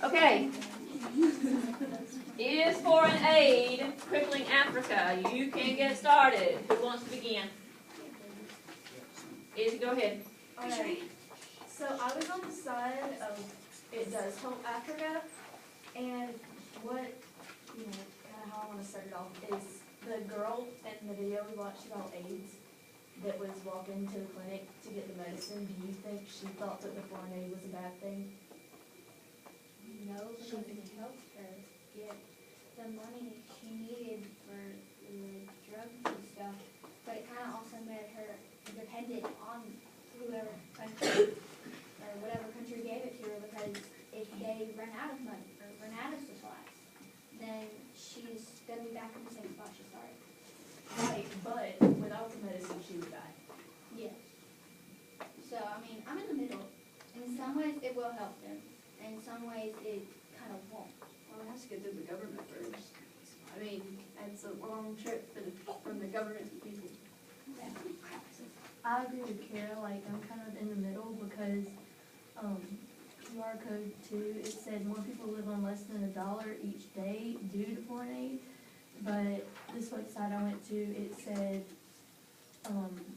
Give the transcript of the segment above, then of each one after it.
Okay. Is foreign aid crippling Africa? You can get started. Who wants to begin? Izzy, go ahead. Alright, so I was on the side of it does help Africa, and what, kind of how I want to start it off is the girl in the video we watched about AIDS that was walking to the clinic to get the medicine. Do you think she thought that the foreign aid was a bad thing? No, because it helped her get the money she needed for the drugs and stuff, but it kind of also made her dependent on whoever country or whatever country gave it to her, because if they run out of money or run out of supplies, then she's going to be back in the same spot she started. Right, but without the medicine she would die. Yes. So, I mean, I'm in the middle. In some ways it will help them. In some ways it kind of won't. Well, it has to go through the government first. I mean, it's a long trip from the government to people. I agree with Kara, like, I'm kind of in the middle because, QR code 2, it said more people live on less than $1 each day due to foreign aid, but this website I went to, it said,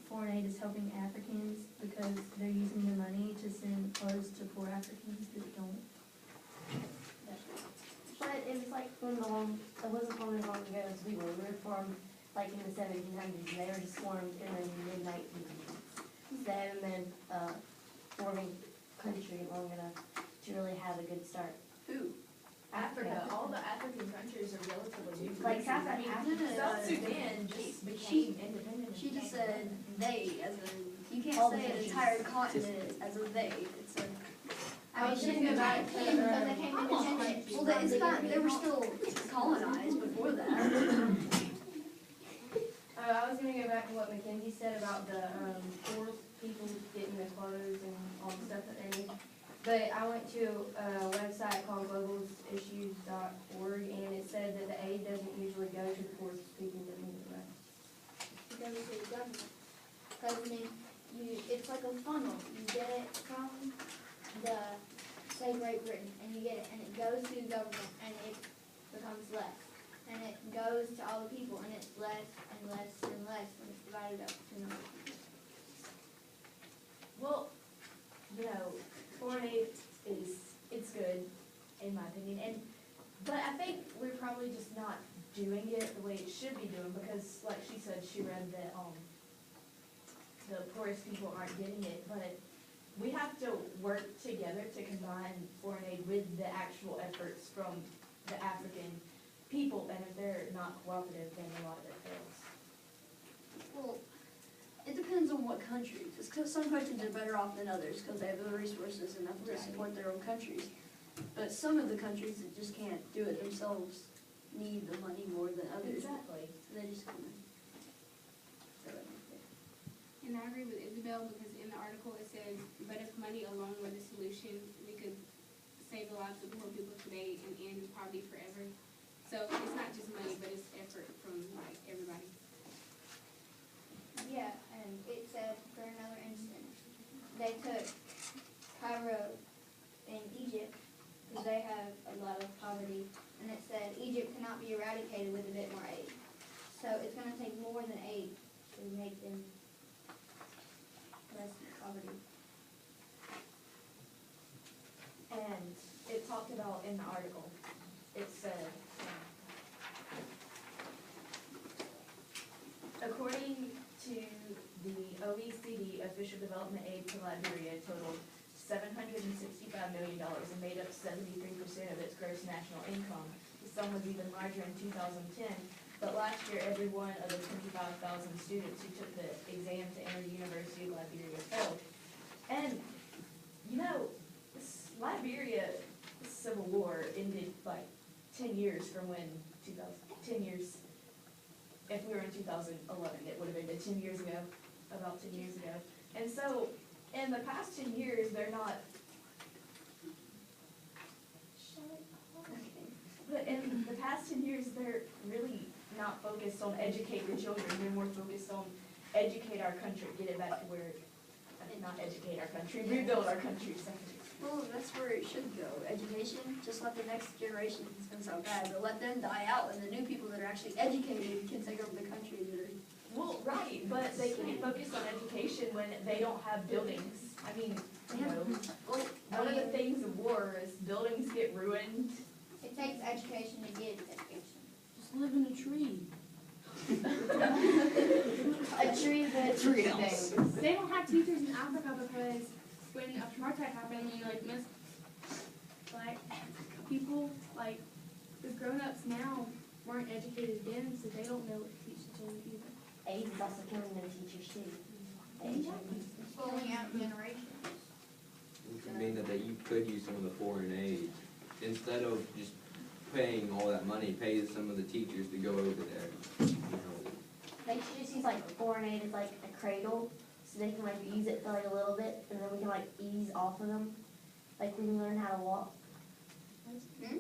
foreign aid is helping Africans because they're using the money to send clothes to poor Africans that don't. But it was like it wasn't long as long ago as we were. We were formed like in the 1700s, and they were just formed in the mid-1900s. So they haven't been forming country long enough to really have a good start. Who? Africa, all the African countries are relatively new. Like South I mean, Africa. South Sudan just became independent. She just said they as a, you can't All the say an countries. entire continent as a they. It's a, I mean, she didn't go back to Because they came independent. well, it's not, they were still colonized before that. I was going to go back to what Mackenzie said about the poor people getting the clothes and all the stuff that they need. But I went to a website called globalsissues.org, and it said that the aid doesn't usually go to the poorest people that need it, right? It goes to the government. Because, I mean, it's like a funnel. You get it from the, say, Great Britain, and you get it, and it goes to the government, and it becomes less. And it goes to all the people, and it's less and less and less when it's divided up to number of people. Well, foreign aid it's good, in my opinion, but I think we're probably just not doing it the way it should be doing, because like she said, she read that the poorest people aren't getting it, but we have to work together to combine foreign aid with the actual efforts from the African people, and if they're not cooperative, then a lot of it fails. Well, it depends on what country. Because some countries are better off than others because they have the resources enough to support their own countries. But some of the countries that just can't do it themselves need the money more than others. Exactly. So they just come in. And I agree with Isabel, because in the article it says, but if money alone were the solution, we could save the lives of poor people today and end poverty forever. So it's not just money, but it's effort from like everybody. Yeah, and it said, for another instance, they took Cairo in Egypt, because they have a lot of poverty, and it said Egypt cannot be eradicated with a bit more aid. So it's going to take more than aid to make them less poverty. And it talked about in the article, it said, according to the OECD, official development aid to Liberia totaled $765 million and made up 73% of its gross national income. The sum was even larger in 2010, but last year every one of the 25,000 students who took the exam to enter the University of Liberia failed. And, Liberia Civil War ended like 10 years from when 10 years, if we were in 2011, it would have ended 10 years ago, about 10 years ago. And so, in the past 10 years, they're not, but in the past 10 years, they're really not focused on educate your children. They're more focused on educate our country, get it back to where, I mean, not educate our country, rebuild our country. Well, that's where it should go. Education, just let the next generation, it's gonna sound bad, but let them die out and the new people that are actually educated can take over the country that are. Well, right, but they can't focus on education when they don't have buildings. I mean, you know, Well, one of the things of war is buildings get ruined. It takes education to get education. Just live in a tree. A tree that things. They don't have teachers in Africa because when apartheid happened, like most black people, like the grown-ups now weren't educated then, so they don't know what to teach the children either. AIDS is also killing their teachers too. Pulling out generations. Which would mean that you could use some of the foreign aid, instead of just paying all that money, pay some of the teachers to go over there. You know, They should just use like foreign aid as like a cradle, so they can like use it for like a little bit, and then we can like ease off of them. Like we can learn how to walk. Yeah.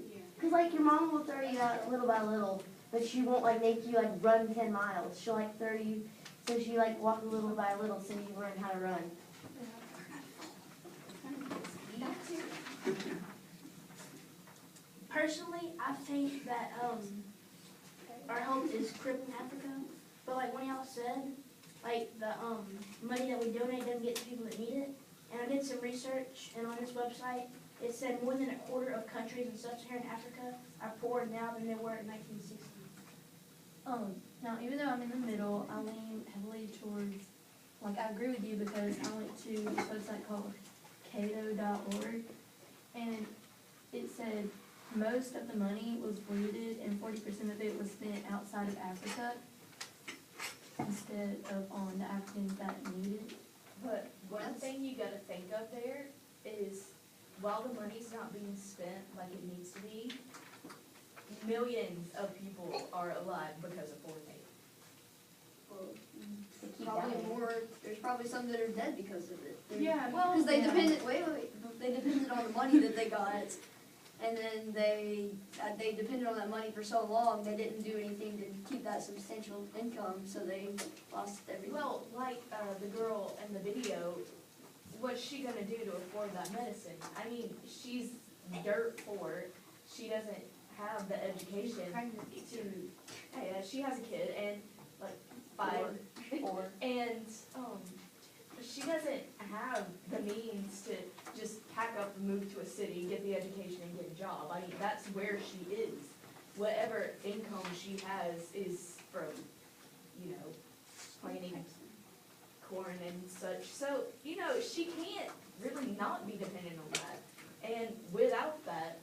Cause like your mom will throw you out little by little, but she won't like make you like run 10 miles. She'll like throw you, so she like walk little by little, so you learn how to run. Personally, I think that our hope is crippling Africa. But like when y'all said, like the money that we donate doesn't get to people that need it. And I did some research, and on this website, it said more than a quarter of countries in sub-Saharan Africa are poorer now than they were in 1960. Now, even though I'm in the middle, I lean heavily towards, like, I agree with you because I went to this website called cato.org, and it said most of the money was looted and 40% of it was spent outside of Africa instead of on the Africans that need it. But one thing you gotta think of there is, while the money's not being spent like it needs to be, millions of people are alive because of foreign aid. Well, They keep probably dying. more, there's probably some that are dead because of it. Yeah, well, Because they depended, they depended on the money that they got, and then they depended on that money for so long, they didn't do anything to keep that substantial income, so they lost everything. Well, like, the girl in the video, what's she gonna do to afford that medicine? I mean, she's dirt poor, she doesn't have the education to, hey, she has a kid and, like, 5, Or and, she doesn't have the means to just pack up and move to a city, get the education and get a job. I mean, that's where she is. Whatever income she has is from, you know, planting corn and such. So, you know, she can't really not be dependent on that. And without that,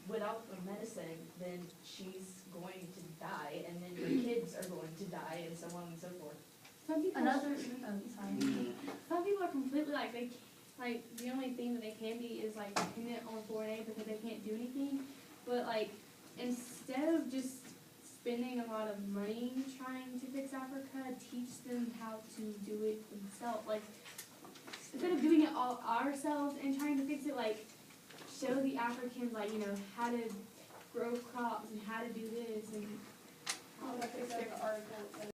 without the medicine, then she's going to die, and then her kids are going to die, and so on and so forth. some people, Sorry. some people are completely like the only thing that they can be is like dependent on foreign aid because they can't do anything. But like instead of just spending a lot of money trying to fix Africa, teach them how to do it themselves. Like instead of doing it all ourselves and trying to fix it, like show the Africans like, you know, how to grow crops and how to do this and I'll look at the article.